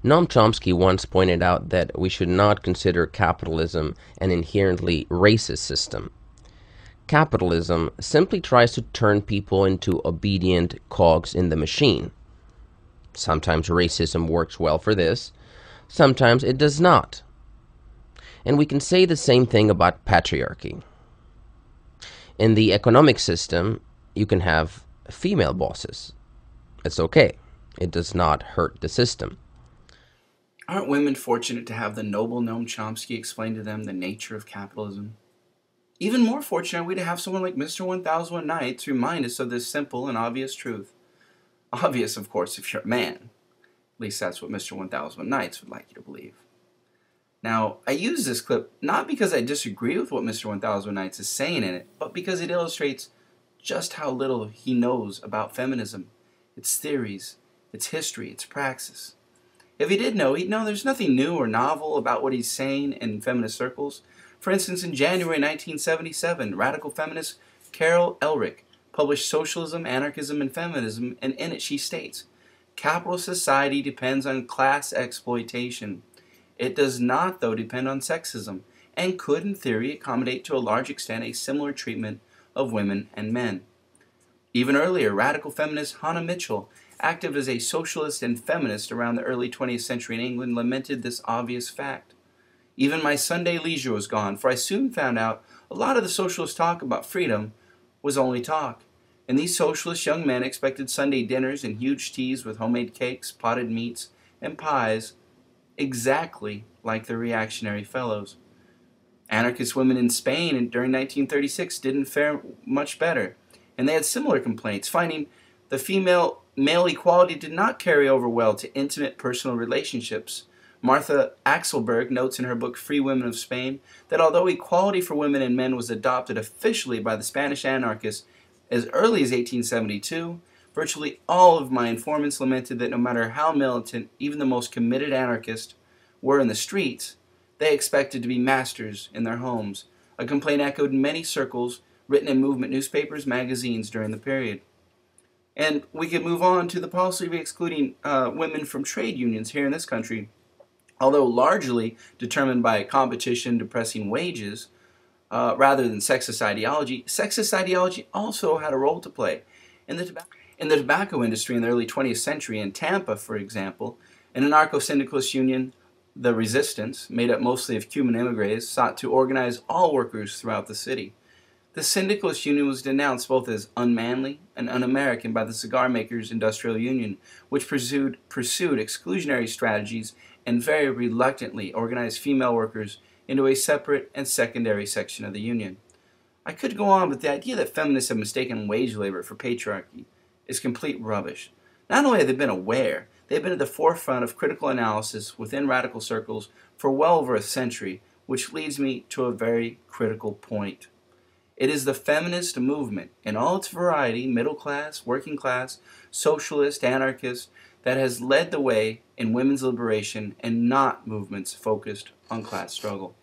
Noam Chomsky once pointed out that we should not consider capitalism an inherently racist system. Capitalism simply tries to turn people into obedient cogs in the machine. Sometimes racism works well for this, sometimes it does not. And we can say the same thing about patriarchy. In the economic system, you can have female bosses. It's okay. It does not hurt the system. Aren't women fortunate to have the noble Noam Chomsky explain to them the nature of capitalism? Even more fortunate are we to have someone like Mr1001nights remind us of this simple and obvious truth. Obvious, of course, if you're a man. At least that's what Mr1001nights would like you to believe. Now, I use this clip not because I disagree with what Mr1001nights is saying in it, but because it illustrates just how little he knows about feminism, its theories, its history, its praxis. If he did know, he'd know there's nothing new or novel about what he's saying in feminist circles. For instance, in January 1977, radical feminist Carol Ehrilich published Socialism, Anarchism, and Feminism, and in it she states, "Capitalist society depends on class exploitation. It does not, though, depend on sexism, and could, in theory, accommodate to a large extent a similar treatment of women and men." Even earlier, radical feminist Hannah Mitchell, active as a socialist and feminist around the early 20th century in England, lamented this obvious fact. "Even my Sunday leisure was gone, for I soon found out a lot of the socialist talk about freedom was only talk, and these socialist young men expected Sunday dinners and huge teas with homemade cakes, potted meats, and pies, exactly like their reactionary fellows. Anarchist women in Spain during 1936 didn't fare much better, and they had similar complaints, finding the female-male equality did not carry over well to intimate personal relationships. Martha Ackelsberg notes in her book Free Women of Spain that although equality for women and men was adopted officially by the Spanish anarchists as early as 1872, virtually all of my informants lamented that no matter how militant even the most committed anarchists were in the streets, they expected to be masters in their homes, a complaint echoed in many circles written in movement newspapers, magazines during the period. And we could move on to the policy of excluding women from trade unions here in this country. Although largely determined by competition depressing wages rather than sexist ideology also had a role to play. In the tobacco industry in the early 20th century, in Tampa, for example, an anarcho-syndicalist union, the Resistance, made up mostly of Cuban immigrants, sought to organize all workers throughout the city. The syndicalist union was denounced both as unmanly and un-American by the Cigar Makers Industrial Union, which pursued exclusionary strategies and very reluctantly organized female workers into a separate and secondary section of the union. I could go on, but the idea that feminists have mistaken wage labor for patriarchy is complete rubbish. Not only have they been aware, they've been at the forefront of critical analysis within radical circles for well over a century, which leads me to a very critical point. It is the feminist movement, in all its variety, middle class, working class, socialist, anarchist, that has led the way in women's liberation and not movements focused on class struggle.